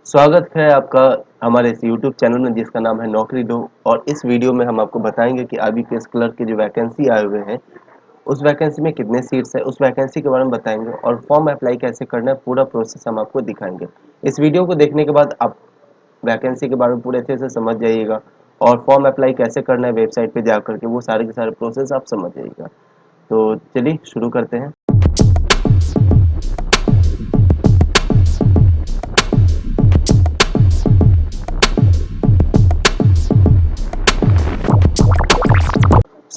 स्वागत है आपका हमारे इस YouTube चैनल में जिसका नाम है नौकरी दो। और इस वीडियो में हम आपको बताएंगे कि आईबीपीएस क्लर्क के जो वैकेंसी आए हुए हैं उस वैकेंसी में कितने सीट्स है, उस वैकेंसी के बारे में बताएंगे और फॉर्म अप्लाई कैसे करना है, पूरा प्रोसेस हम आपको दिखाएंगे। इस वीडियो को देखने के बाद आप वैकेंसी के बारे में पूरे अच्छे से समझ जाइएगा और फॉर्म अप्लाई कैसे करना है वेबसाइट पे जा करके वो सारे के सारे प्रोसेस आप समझ जाइएगा। तो चलिए शुरू करते हैं।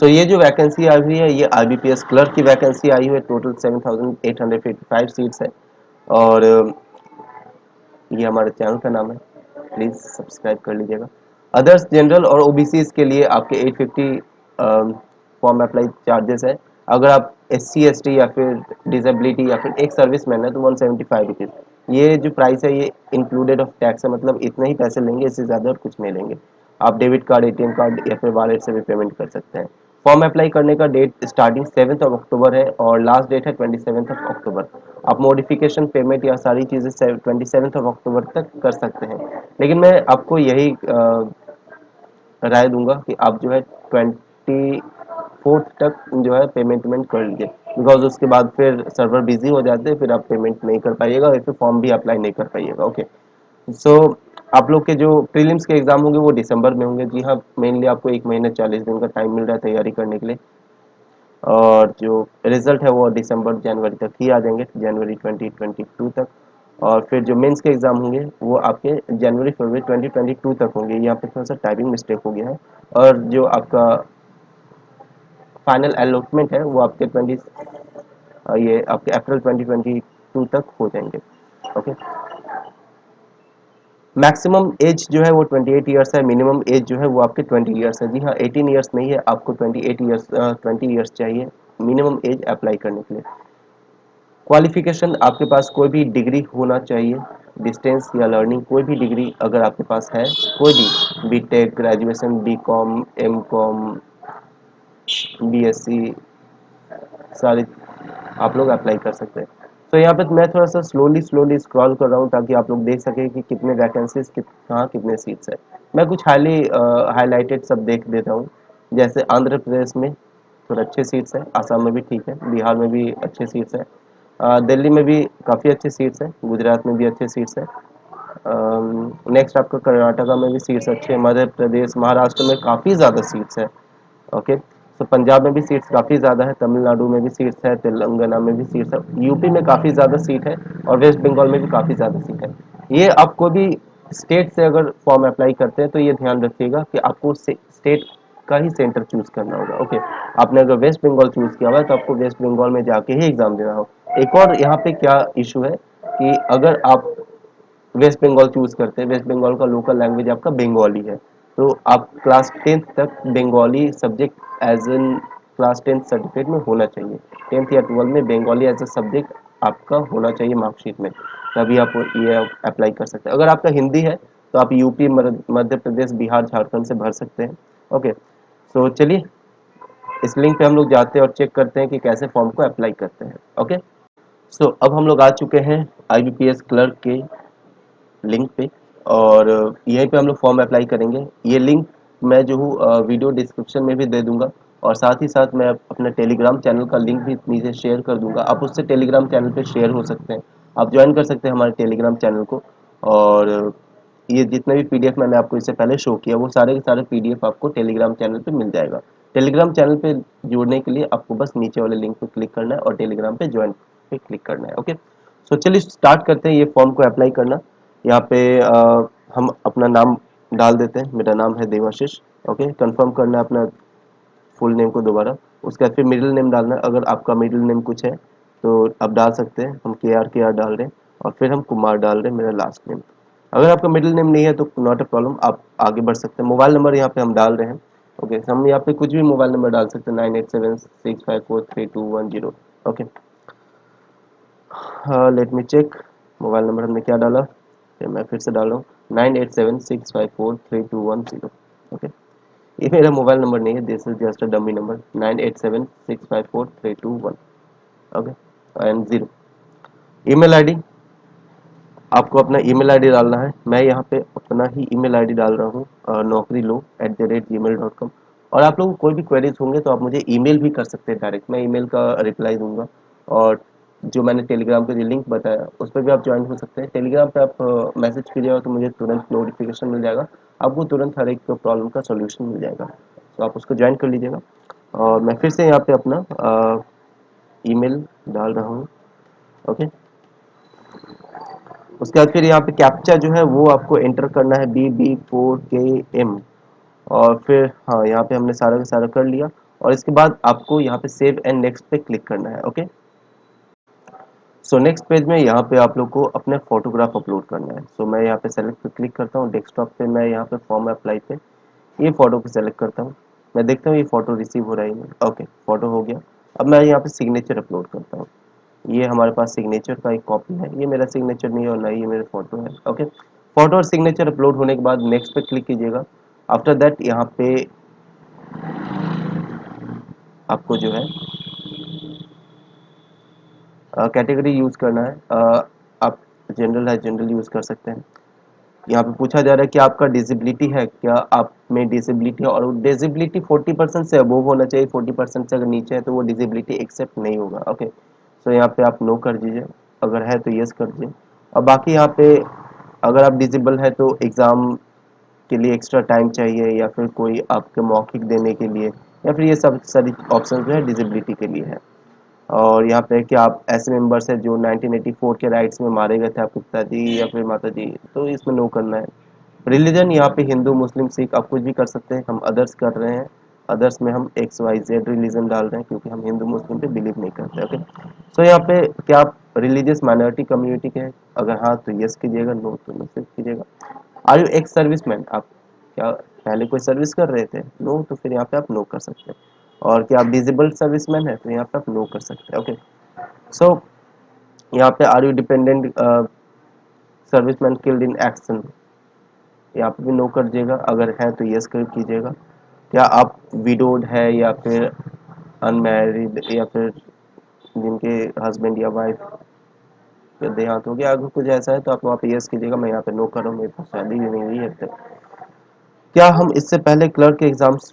ये जो वैकेंसी आई हुई है ये आईबीपीएस क्लर्क की वैकेंसी आई हुई है। टोटल 7,855 सीट्स है। और ये हमारे चैनल का नाम है, प्लीज़ सब्सक्राइब कर लीजिएगा। अदर्स जनरल और ओबीसी के लिए आपके 850 फॉर्म अप्लाई चार्जेस है। अगर आप एससी एसटी या फिर डिसेबिलिटी या फिर एक सर्विस मैन है तो 175 रुपीज़। ये जो प्राइस है ये इंक्लूडेड ऑफ टैक्स है, मतलब इतने ही पैसे लेंगे, इससे ज़्यादा और कुछ नहीं लेंगे। आप डेबिट कार्ड, एटीएम कार्ड या फिर वॉलेट से भी पेमेंट कर सकते हैं। फॉर्म अप्लाई करने का डेट स्टार्टिंग 7 अक्टूबर है और लास्ट डेट है 27 अक्टूबर। आप मॉडिफिकेशन, पेमेंट या सारी चीज़ें 27 अक्टूबर तक कर सकते हैं। लेकिन मैं आपको यही राय दूंगा कि आप जो है 24 तक जो है पेमेंट कर लीजिए, बिकॉज उसके बाद फिर सर्वर बिजी हो जाते हैं, फिर आप पेमेंट नहीं कर पाइएगा और फिर फॉर्म भी अप्लाई नहीं कर पाइएगा। ओके। सो आप लोग के जो प्रीलिम्स के एग्जाम होंगे वो दिसंबर में होंगे। जी हाँ, मेनली आपको 1 महीने 40 दिन का टाइम मिल रहा है तैयारी करने के लिए। और जो रिजल्ट है वो दिसंबर जनवरी तक ही आ जाएंगे, जनवरी 2022 तक। और फिर जो मेंस के एग्जाम होंगे वो आपके जनवरी फरवरी 2022 तक होंगे। यहाँ पे थोड़ा सा टाइपिंग मिस्टेक हो गया है। और जो आपका फाइनल अलॉटमेंट है वो आपके ये आपके अप्रैल 2022 तक हो जाएंगे। ओके। मैक्सिमम एज जो है वो 28 ईयर्स है, मिनिमम एज जो है वो आपके 20 ईयर्स है। जी हाँ, 18 ईयर्स नहीं है, आपको 28 ईयर्स 20 ईयर्स चाहिए मिनिमम एज अप्लाई करने के लिए। क्वालिफिकेशन आपके पास कोई भी डिग्री होना चाहिए, डिस्टेंस या लर्निंग कोई भी डिग्री अगर आपके पास है, कोई भी BTech, graduation, BCom, MCom, BSc, सारे आप लोग अप्लाई कर सकते हैं। तो यहाँ पे मैं थोड़ा सा स्लोली स्लोली स्क्रॉल कर रहा हूँ ताकि आप लोग देख सकें कि कितने वैकेंसीज कहाँ कितने सीट्स है। मैं कुछ हाईलाइटेड सब देख देता हूँ। जैसे आंध्र प्रदेश में थोड़े अच्छे सीट्स है, आसाम में भी ठीक है, बिहार में भी अच्छे सीट्स है, दिल्ली में भी काफ़ी अच्छे सीट्स हैं, गुजरात में भी अच्छे सीट्स हैं। नेक्स्ट आपका कर्नाटका में भी सीट्स अच्छे हैं, मध्य प्रदेश, महाराष्ट्र में काफ़ी ज़्यादा सीट्स है। ओके। तो पंजाब में भी सीट्स काफ़ी ज़्यादा है, तमिलनाडु में भी सीट्स है, तेलंगाना में भी सीट्स है, यूपी में काफ़ी ज़्यादा सीट है और वेस्ट बंगाल में भी काफ़ी ज़्यादा सीट है। ये आपको भी स्टेट से अगर फॉर्म अप्लाई करते हैं तो ये ध्यान रखिएगा कि आपको स्टेट का ही सेंटर चूज करना होगा। ओके। आपने अगर वेस्ट बंगाल चूज किया हुआ है तो आपको वेस्ट बंगाल में जाके ही एग्जाम देना होगा। एक और यहाँ पे क्या इशू है कि अगर आप वेस्ट बंगाल चूज करते हैं, वेस्ट बंगाल का लोकल लैंग्वेज आपका बंगाली है, तो आप क्लास 10th तक Bengali subject as an class 10th certificate में होना चाहिए। 10th या 12th में बंगाली एज ए सब्जेक्ट आपका होना चाहिए मार्कशीट में, तभी आप ये अप्लाई कर सकते हैं। अगर आपका हिंदी है तो आप यूपी, मध्य प्रदेश, बिहार, झारखंड से भर सकते हैं। ओके। सो चलिए इस लिंक पे हम लोग जाते हैं और चेक करते हैं कि कैसे फॉर्म को अप्लाई करते हैं। ओके। सो अब हम लोग आ चुके हैं आईबीपीएस क्लर्क के लिंक पे और यहीं पे हम लोग फॉर्म अप्लाई करेंगे। ये लिंक मैं जो हूँ वीडियो डिस्क्रिप्शन में भी दे दूंगा और साथ ही साथ मैं अपने टेलीग्राम चैनल का लिंक भी नीचे शेयर कर दूंगा। आप उससे टेलीग्राम चैनल पे शेयर हो सकते हैं, आप ज्वाइन कर सकते हैं हमारे टेलीग्राम चैनल को। और ये जितने भी पीडीएफ मैंने आपको इससे पहले शो किया वो सारे के सारे पीडीएफ आपको टेलीग्राम चैनल पे मिल जाएगा। टेलीग्राम चैनल पे जुड़ने के लिए आपको बस नीचे वाले लिंक पे क्लिक करना है और टेलीग्राम पे ज्वाइन पे क्लिक करना है। ओके। सो चलिए स्टार्ट करते हैं ये फॉर्म को अप्लाई करना। यहाँ पे हम अपना नाम डाल देते हैं, मेरा नाम है देवाशीष। ओके। कंफर्म करना है अपना फुल नेम को दोबारा। उसके बाद फिर मिडिल नेम डालना है, अगर आपका मिडिल नेम कुछ है तो आप डाल सकते हैं। हम के आर डाल रहे हैं और फिर हम कुमार डाल रहे हैं मेरा लास्ट नेम। अगर आपका मिडिल नेम नहीं है तो नॉट अ प्रॉब्लम, आप आगे बढ़ सकते हैं। मोबाइल नंबर यहाँ पे हम डाल रहे हैं। ओके। हम यहाँ पे कुछ भी मोबाइल नंबर डाल सकते हैं, 9876543210। Okay. Let me check mobile number हमने क्या डाला। फिर मैं फिर से डाल रहा हूँ, 9876543210। ओके। ये मेरा मोबाइल नंबर नहीं है, this is just a dummy number, 9876543210। Okay. And 0 email ID आपको अपना ईमेल आईडी डालना है। मैं यहाँ पे अपना ही ईमेल आईडी डाल रहा हूँ, naukrilog@gmail.com। और आप लोगों को कोई भी क्वेरीज होंगे तो आप मुझे ईमेल भी कर सकते हैं डायरेक्ट, मैं ईमेल का रिप्लाई दूंगा। और जो मैंने टेलीग्राम पे जो लिंक बताया उस पर भी आप ज्वाइन हो सकते हैं। टेलीग्राम पे आप मैसेज कीजिएगा तो मुझे तुरंत नोटिफिकेशन मिल जाएगा, आपको तुरंत हर एक प्रॉब्लम का सोल्यूशन मिल जाएगा, तो आप उसको ज्वाइन कर लीजिएगा। और मैं फिर से यहाँ पे अपना ईमेल डाल रहा हूँ। ओके, उसके बाद फिर यहाँ पे कैप्चा जो है वो आपको एंटर करना है, BB4KM। और फिर हाँ, यहाँ पे हमने सारा का सारा कर लिया। और इसके बाद आपको यहाँ पे सेव एंड नेक्स्ट पे क्लिक करना है। ओके, सो नेक्स्ट पेज में यहाँ पे आप लोग को अपने फोटोग्राफ अपलोड करना है। सो मैं यहाँ पे सेलेक्ट पे क्लिक करता हूँ, डेस्कटॉप पे मैं यहाँ पे फॉर्म अप्लाई पे ये फोटो को सेलेक्ट करता हूँ। मैं देखता हूँ ये फोटो रिसीव हो रहा है नहीं। ओके, फोटो हो गया। अब मैं यहाँ पे सिग्नेचर अपलोड करता हूँ। ये हमारे पास सिग्नेचर का एक कॉपी है, ये मेरा सिग्नेचर नहीं है और ना ही ये मेरा फोटो है। ओके, फोटो और सिग्नेचर अपलोड होने के बाद नेक्स्ट पे क्लिक कीजिएगा। आफ्टर दैट यहाँ पे आपको जो है कैटेगरी यूज करना है। आप जनरल है, जनरल यूज कर सकते हैं। यहाँ पे पूछा जा रहा है कि आपका डिसेबिलिटी है क्या, आप में डिसेबिलिटी है, और डिसेबिलिटी 40% से अबोव होना चाहिए, 40% से अगर नीचे है तो वो डिसेबिलिटी एक्सेप्ट नहीं होगा। ओके, सो यहाँ पे आप नो कर दीजिए, अगर है तो यस कर दीजिए। और बाकी यहाँ पे अगर आप डिसेबल है तो एग्ज़ाम के लिए एक्स्ट्रा टाइम चाहिए, या फिर कोई आपके मौखिक देने के लिए, या फिर ये सब सारी ऑप्शन जो है डिसेबिलिटी के लिए है। और यहाँ पे कि आप ऐसे मेंबर्स हैं जो 1984 के राइट्स में मारे गए थे, आपके पिताजी या फिर माता जी, तो इसमें नो करना है। रिलीजन यहाँ पे हिंदू मुस्लिम सिख आप कुछ भी कर सकते हैं, हम अदर्स कर रहे हैं। अदर्स में हम XYZ रिलीजन डाल रहे हैं क्योंकि हम हिंदू मुस्लिम पे बिलीव नहीं करते। ओके, सो यहाँ पे क्या आप रिलीजियस माइनॉरिटी कम्युनिटी के हैं, अगर हाँ तो यस कीजिएगा, नो तो नो कीजिएगा। आर यू एक्स सर्विसमैन, आप क्या पहले कोई सर्विस कर रहे थे, नो, तो फिर यहाँ पे आप नो कर सकते हैं। और क्या आप डिजेबल्ड सर्विसमैन है तो यहाँ पे आप नो कर सकते हैं। ओके, सो यहाँ पे are you dependent serviceman killed in action, यहाँ पे भी नो कर दीजिएगा, अगर है तो यस कर कीजिएगा। क्या आप विडोड है या फिर अनमैरिड, या फिर जिनके हस्बैंड या वाइफ का देहांत हो गया, अगर कुछ ऐसा है तो आप वहाँ पे यस कीजिएगा। मैं यहाँ पे नो कर रहा हूँ, मेरी तो शादी भी नहीं हुई है अब तक। क्या हम इससे पहले क्लर्क के एग्जाम्स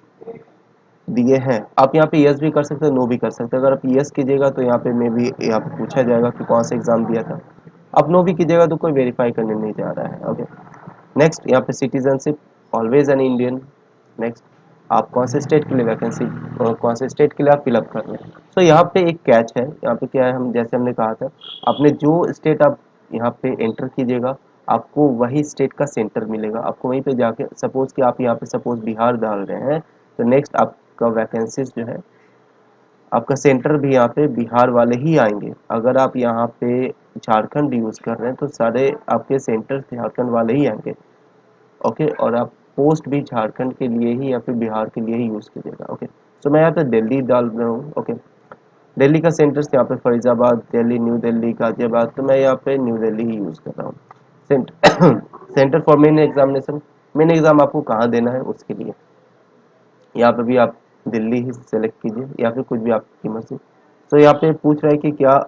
दिए हैं, आप यहाँ पे यस भी कर सकते हैं, नो भी कर सकते हैं। अगर आप यस कीजिएगा तो यहाँ पे मे भी यहाँ पे पूछा जाएगा कि कौन सा एग्जाम दिया था। आप नो भी कीजिएगा तो कोई वेरीफाई करने नहीं जा रहा है। ओके, नेक्स्ट यहाँ पे citizenship, always an Indian. Next, आप कौन से स्टेट के लिए वैकेंसी, कौन से स्टेट के लिए आप फिलअप कर रहे हैं। तो यहाँ पे एक कैच है, यहाँ पे क्या है, हम जैसे हमने कहा था, आपने जो स्टेट आप यहाँ पे एंटर कीजिएगा आपको वही स्टेट का सेंटर मिलेगा, आपको वहीं पे जाके, सपोज कि आप यहाँ पे सपोज बिहार डाल रहे हैं तो नेक्स्ट आपका वैकेंसीज जो है, आपका सेंटर भी यहाँ पे बिहार वाले ही आएंगे। अगर आप यहाँ पे झारखंड यूज कर रहे हैं तो सारे आपके सेंटर झारखंड वाले ही आएंगे। ओके, और आप पोस्ट भी झारखंड के लिए ही या फिर बिहार के लिए ही यूज कीजिएगा। ओके, तो मैं यहाँ पे दिल्ली डाल रहा हूँ। ओके, दिल्ली का सेंटर्स यहाँ पे फरीदाबाद, दिल्ली, न्यू दिल्ली, गाजियाबाद, तो मैं यहाँ पे न्यू दिल्ली ही यूज कर रहा हूँ। Centre centre for main examination, main exam आपको कहाँ देना है उसके लिए यहाँ पे भी आप दिल्ली ही सेलेक्ट कीजिए, या फिर कुछ भी आपकी मर्जी। तो यहाँ पे पूछ रहा है कि क्या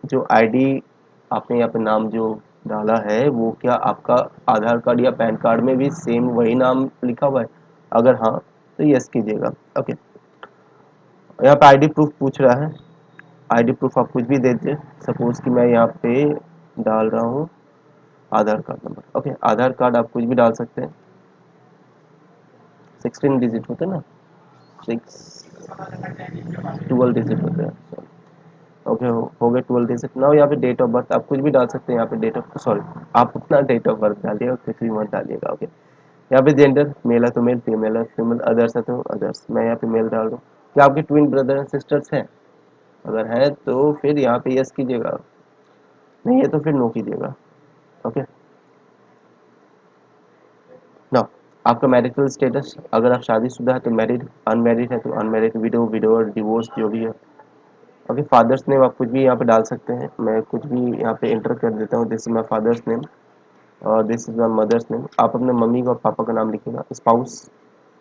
जो आईडी आपने यहाँ पे नाम जो डाला है वो क्या आपका आधार कार्ड या पैन कार्ड में भी सेम वही नाम लिखा हुआ है, अगर हाँ तो यस कीजिएगा। ओके, यहाँ पे आईडी प्रूफ पूछ रहा है, आईडी प्रूफ आप कुछ भी दे दीजिए। सपोज कि मैं यहाँ पे डाल रहा हूँ आधार कार्ड नंबर। ओके, आधार कार्ड आप कुछ भी डाल सकते हैं, 16 डिजिट होते हैं ना, 12 डिजिट होते हैं। ओके, हो गए 12 डिजिट। नाउ यहाँ पे डेट ऑफ बर्थ आप कुछ भी डाल सकते हैं, यहाँ पे डेट ऑफ, सॉरी, आप अपना डेट ऑफ बर्थ डालिएगा, कुछ भी मत डालिएगा। ओके, यहाँ पे जेंडर, मेल है तो मेल, फीमेल है फीमेल, अदर्स है तो अदर्स, मैं यहाँ पे मेल डाल रहा हूँ। क्या आपके ट्विन ब्रदर एंड सिस्टर्स हैं, अगर है तो फिर यहाँ पे यस कीजिएगा, नहीं है तो फिर नो कीजिएगा। ओके, ना, आपका मैरिटल स्टेटस, अगर आप शादीशुदा है तो मैरिड, अनमैरिड है तो अनमैरिड, विडो, विडोअर, डिवोर्स जो भी है। ओके, फादर्स नेम आप कुछ भी यहाँ पे डाल सकते हैं, मैं कुछ भी यहाँ पे एंटर कर देता हूँ, this is my father's name और this is my mother's name. आप अपने मम्मी का और पापा का नाम लिखिएगा। स्पाउस,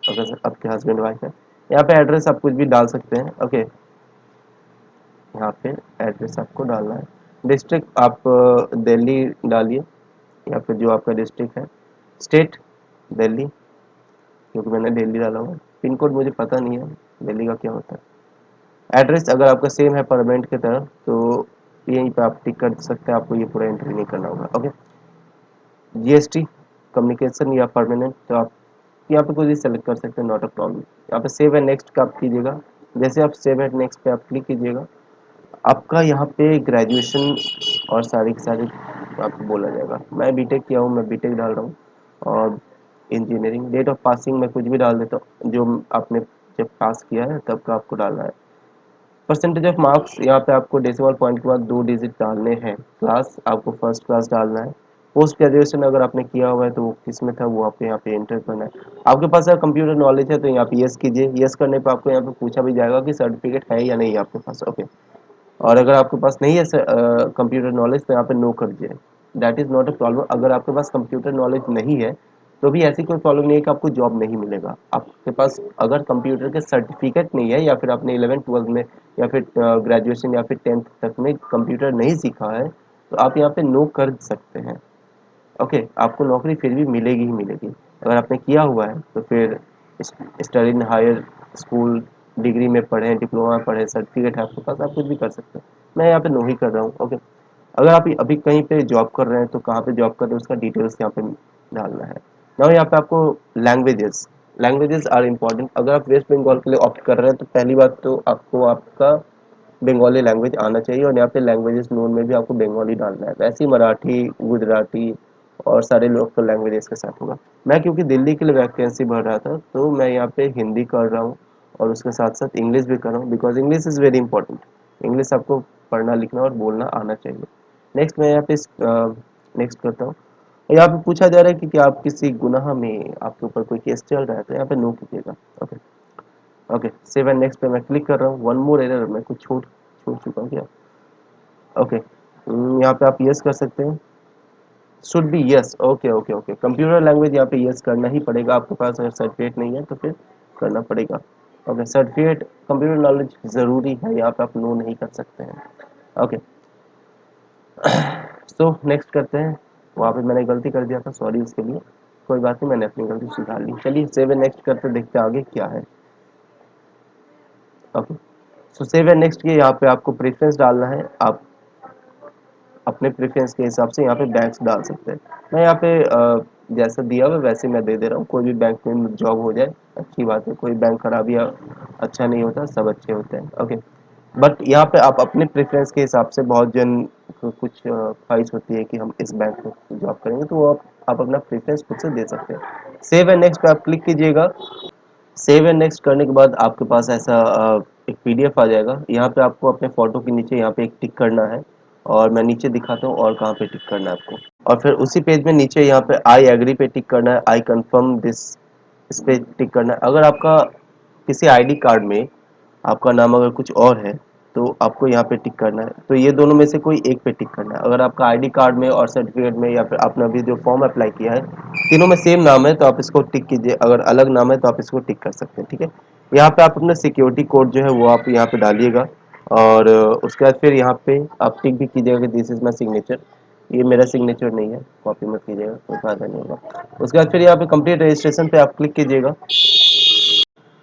अगर आपके हस्बैंड वाइफ है। यहाँ पे एड्रेस आप कुछ भी डाल सकते हैं। ओके, यहाँ पे एड्रेस आपको डालना है। डिस्ट्रिक्ट आप दिल्ली डालिए, या फिर जो आपका डिस्ट्रिक्ट है, स्टेट दिल्ली, क्योंकि मैंने दिल्ली डाला हुआ है। पिन कोड मुझे पता नहीं है दिल्ली का क्या होता है। एड्रेस अगर आपका सेम है परमानेंट की तरह तो यहीं पे आप टिक कर सकते हैं, आपको ये पूरा एंट्री नहीं करना होगा। ओके, जीएसटी कम्युनिकेशन या परमानेंट, तो आप यहाँ पे कुछ भी सेलेक्ट कर सकते हैं, नॉट अ प्रॉब्लम। यहाँ पे सेव एंड नेक्स्ट का आप कीजिएगा। जैसे आप सेव एंड नेक्स्ट पे आप क्लिक कीजिएगा, आपका यहाँ पे ग्रेजुएशन और सारी की सारी आपको बोला जाएगा। मैं बीटेक किया हूँ, मैं बीटेक डाल रहा हूँ। और इंजीनियरिंग, डेट ऑफ पासिंग में कुछ भी डाल देता हूँ, जो आपने जब पास किया है तब का आपको डालना है। परसेंटेज ऑफ मार्क्स, यहाँ पे आपको डेसिमल पॉइंट के बाद 2 डिजिट डालने हैं। क्लास आपको फर्स्ट क्लास डालना है। पोस्ट ग्रेजुएशन अगर आपने किया हुआ है तो वो किस में था वो आपको यहाँ पे एंटर करना है। आपके पास अगर कंप्यूटर नॉलेज है तो यहाँ पे यस कीजिए। यस करने पे आपको यहाँ पे पूछा भी जाएगा कि सर्टिफिकेट है या नहीं आपके पास। ओके, और अगर आपके पास नहीं है कंप्यूटर नॉलेज तो यहाँ पे नो कर दीजिए। That is not a problem. अगर आपके पास कंप्यूटर नॉलेज नहीं है तो भी ऐसी कोई प्रॉब्लम नहीं है कि आपको जॉब नहीं मिलेगा। आपके पास अगर कंप्यूटर के सर्टिफिकेट नहीं है, या फिर आपने 11th 12th में या फिर ग्रेजुएशन या फिर 10th तक में कंप्यूटर नहीं सीखा है तो आप यहाँ पे नो कर सकते हैं। ओके, आपको नौकरी फिर भी मिलेगी ही मिलेगी। अगर आपने किया हुआ है तो फिर study in higher school, degree में पढ़े, डिप्लोमा में पढ़े, सर्टिफिकेट है आपके पास, आप कुछ भी कर सकते हैं। मैं यहाँ पे नो ही कर रहा हूँ। ओके, अगर आप अभी कहीं पे जॉब कर रहे हैं तो कहाँ पे जॉब कर रहे हैं उसका डिटेल्स यहाँ पे डालना है। ना यहाँ पे आपको लैंग्वेजेस, लैंग्वेजेस आर इम्पोर्टेंट। अगर आप वेस्ट बंगाल के लिए ऑप्ट कर रहे हैं तो पहली बात तो आपको आपका बंगाली लैंग्वेज आना चाहिए, और यहाँ पे लैंग्वेजेस नोन में भी आपको बंगाली डालना है। वैसे ही मराठी, गुजराती और सारे लोकल लैंग्वेजेस के साथ होगा। मैं क्योंकि दिल्ली के लिए वैकेंसी भर रहा था तो मैं यहाँ पे हिंदी कर रहा हूँ और उसके साथ साथ इंग्लिश भी कर रहा हूँ, because English is very important. English आपको पढ़ना लिखना और बोलना आना चाहिए। नेक्स्ट मैं यहाँ पे नेक्स्ट करता हूँ। यहाँ पे पूछा जा रहा है कि क्या आप किसी गुनाह में आपके ऊपर कोई केस चल रहा है, तो यहाँ पे नो कीजिएगा। Okay, okay, save and next पे मैं क्लिक कर रहा हूँ। वन मोर एरर, मैं कुछ छोड़ छोड़ चुका हूँ क्या? ओके, यहाँ पे आप यस कर सकते हैं। Should be yes. Okay okay okay, computer language यहाँ पे यस करना ही पड़ेगा। आपके पास अगर सर्टिफिकेट नहीं है तो फिर करना पड़ेगा। ओके, सर्टिफिकेट कंप्यूटर नॉलेज ज़रूरी है, यहाँ पे आप नो नहीं कर सकते हैं। ओके, सो नेक्स्ट करते हैं। वहाँ पे मैंने गलती कर दिया था, सॉरी उसके लिए। कोई बात नहीं, मैंने अपनी गलती सुधार ली। चलिए सेव एंड नेक्स्ट करते देखते हैं आगे क्या है। Okay, so save and next के यहाँ पे आपको प्रेफरेंस डालना है। आप अपने प्रेफरेंस के हिसाब से यहाँ पे बैंक्स डाल सकते हैं। मैं यहाँ पे जैसा दिया हुआ वैसे मैं दे दे रहा हूँ। कोई भी बैंक में जॉब हो जाए अच्छी बात है, कोई बैंक खराब या अच्छा नहीं होता, सब अच्छे होते हैं। ओके, बट यहाँ पे आप अपने प्रेफरेंस के हिसाब से, बहुत जन को कुछ ख्वाहिश होती है कि हम इस बैंक में जॉब करेंगे, तो वो आप अपना प्रेफरेंस खुद से दे सकते हैं। सेव एंड नेक्स्ट पे आप क्लिक कीजिएगा। सेव एंड नेक्स्ट करने के बाद आपके पास ऐसा एक पीडीएफ आ जाएगा। यहाँ पे आपको अपने फोटो के नीचे यहाँ पे एक टिक करना है, और मैं नीचे दिखाता हूँ और कहाँ पे टिक करना है आपको। और फिर उसी पेज में नीचे यहाँ पे आई एग्री पे टिक करना है, आई कंफर्म दिस इस पे टिक करना है। अगर आपका किसी आईडी कार्ड में आपका नाम अगर कुछ और है तो आपको यहाँ पे टिक करना है। तो ये दोनों में से कोई एक पे टिक करना है। अगर आपका आईडी कार्ड में और सर्टिफिकेट में या फिर आपने अभी जो फॉर्म अप्लाई किया है तीनों में सेम नाम है तो आप इसको टिक कीजिए। अगर अलग नाम है तो आप इसको टिक कर सकते हैं। ठीक है, यहाँ पे आप अपना सिक्योरिटी कोड जो है वो आप यहाँ पे डालिएगा, और उसके बाद फिर यहाँ पे आप टिक भी कीजिएगा कि दिस इज माई सिग्नेचर। ये मेरा सिग्नेचर नहीं है, कॉपी मत कीजिएगा, कोई फायदा नहीं होगा। उसके बाद फिर यहाँ पे कंप्लीट रजिस्ट्रेशन पे आप क्लिक कीजिएगा।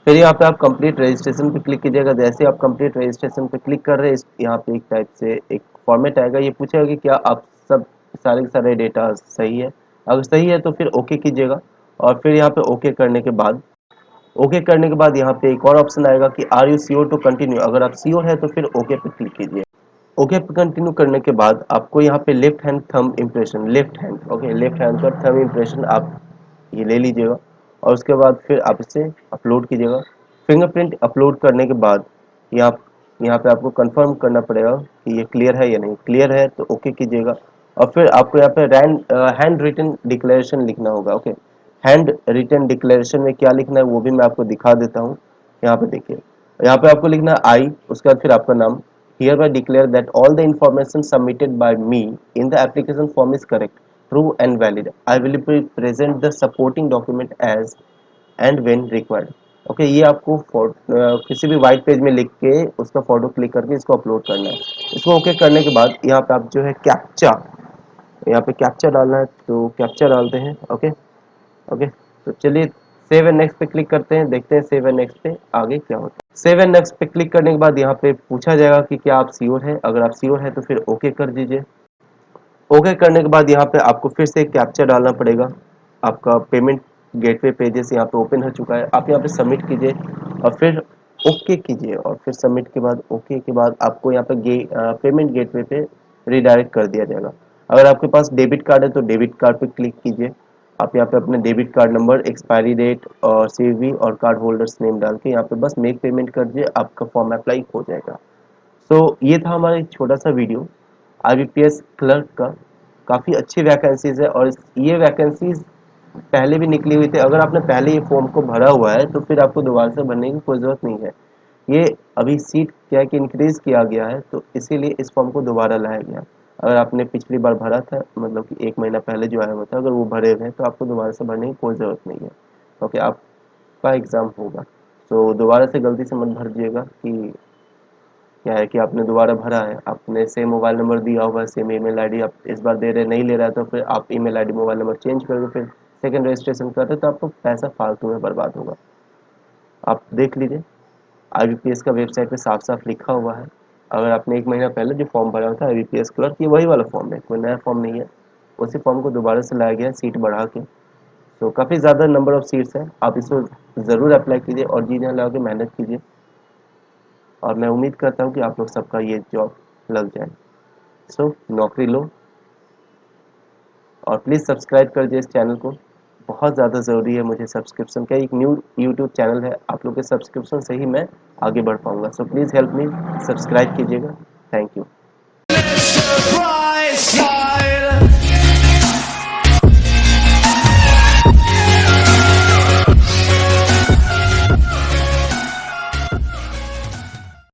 फिर यहाँ पे आप कंप्लीट रजिस्ट्रेशन पे क्लिक कीजिएगा। जैसे आप कंप्लीट रजिस्ट्रेशन पे क्लिक कर रहे हैं यहाँ पे एक टाइप से एक फॉर्मेट आएगा। ये पूछेगा कि क्या आप सब सारे के सारे डेटा सही है। अगर सही है तो फिर ओके कीजिएगा, और फिर यहाँ पे ओके करने के बाद यहाँ पे एक और ऑप्शन आएगा कि are you sure to continue. अगर आप श्योर है तो फिर ओके पे क्लिक कीजिए। ओके पे कंटिन्यू करने के बाद आपको यहाँ पे left hand thumb impression, left hand, okay, left hand का थंब इम्प्रेशन आप ये ले लीजिएगा, और उसके बाद फिर आप इसे अपलोड कीजिएगा। फिंगरप्रिंट अपलोड करने के बाद यहाँ यहाँ पे आपको कंफर्म करना पड़ेगा कि ये क्लियर है या नहीं। क्लियर है तो ओके कीजिएगा, और फिर आपको यहाँ पे हैंड रिटन डिक्लेरेशन लिखना होगा। ओके, हैंड रिटन डिक्लेरेशन में क्या लिखना है वो भी मैं आपको दिखा देता हूँ। यहाँ पे देखिए, यहाँ पे आपको लिखना है आई, उसके बाद फिर आपका नाम। hereby declare that all the information submitted by me in the application form is correct, true and valid. I will present the supporting document as and when required. Okay, ये आपको किसी भी व्हाइट पेज में लिख के उसका photo click करके इसको अपलोड करना है। इसको ओके करने के बाद यहाँ पे आप जो है कैप्चा यहाँ पे कैप्चा डालना है तो कैप्चा डालते हैं। ओके ओके, तो चलिए सेव एंड नेक्स्ट पे क्लिक करते हैं, देखते हैं सेव एंड नेक्स्ट पे आगे क्या होता है। सेव एंड नेक्स्ट पे क्लिक करने के बाद यहाँ पे पूछा जाएगा कि क्या आप श्योर है, अगर आप श्योर है तो फिर ओके कर दीजिए। ओके करने के बाद यहाँ पे आपको फिर से एक कैप्चा डालना पड़ेगा। आपका पेमेंट गेटवे पेजेस यहाँ पे ओपन हो चुका है, आप यहाँ पे सबमिट कीजिए और फिर ओके कीजिए और फिर सबमिट के बाद ओके के बाद आपको यहाँ पे पेमेंट गेटवे पे रिडायरेक्ट कर दिया जाएगा। अगर आपके पास डेबिट कार्ड है तो डेबिट कार्ड पे क्लिक कीजिए। आप यहाँ पे अपने debit card number, expiry date और सीवीवी और कार्ड होल्डर्स नेम डाल के यहाँ पे बस मेक पेमेंट कर दीजिए, आपका फॉर्म अप्लाई हो जाएगा। सो ये था हमारा एक छोटा सा वीडियो आईबीपीएस क्लर्क का। काफ़ी अच्छी वैकेंसीज है और ये वैकेंसीज पहले भी निकली हुई थी। अगर आपने पहले ये फॉर्म को भरा हुआ है तो फिर आपको दोबारा से भरने की कोई ज़रूरत नहीं है। ये अभी सीट क्या है कि इंक्रीज किया गया है तो इसीलिए इस फॉर्म को दोबारा लाया गया। अगर आपने पिछली बार भरा था, मतलब कि 1 महीना पहले जो आया हुआ था, अगर वो भरे हुए हैं तो आपको दोबारा से भरने की कोई ज़रूरत नहीं है, क्योंकि आपका एग्ज़ाम होगा। तो दोबारा से गलती से मत भरिएगा कि क्या है कि आपने दोबारा भरा है, आपने सेम मोबाइल नंबर दिया होगा, सेम ईमेल आईडी आप इस बार दे रहे नहीं ले रहा है, तो फिर आप email ID mobile number change करके फिर सेकंड रजिस्ट्रेशन करते तो आपको पैसा फालतू में बर्बाद होगा। आप देख लीजिए, आईबीपीएस का वेबसाइट पे साफ साफ लिखा हुआ है। अगर आपने 1 महीना पहले जो फॉर्म भरा था आईबीपीएस क्लर्क, ये वही वाला फॉर्म है, कोई नया फॉर्म नहीं है। उसी फॉर्म को दोबारा से लाया गया है सीट बढ़ा के। तो काफ़ी ज़्यादा नंबर ऑफ सीट्स हैं, आप इसको ज़रूर अप्लाई कीजिए और जी जान लगा के मेहनत कीजिए और मैं उम्मीद करता हूँ कि आप लोग सबका ये जॉब लग जाए। सो नौकरी लो और प्लीज़ सब्सक्राइब कर दिए इस चैनल को, बहुत ज़्यादा ज़रूरी है मुझे सब्सक्रिप्शन का। एक न्यू यूट्यूब चैनल है, आप लोग के सब्सक्रिप्शन से ही मैं आगे बढ़ पाऊँगा। So please help me, subscribe कीजिएगा। Thank you.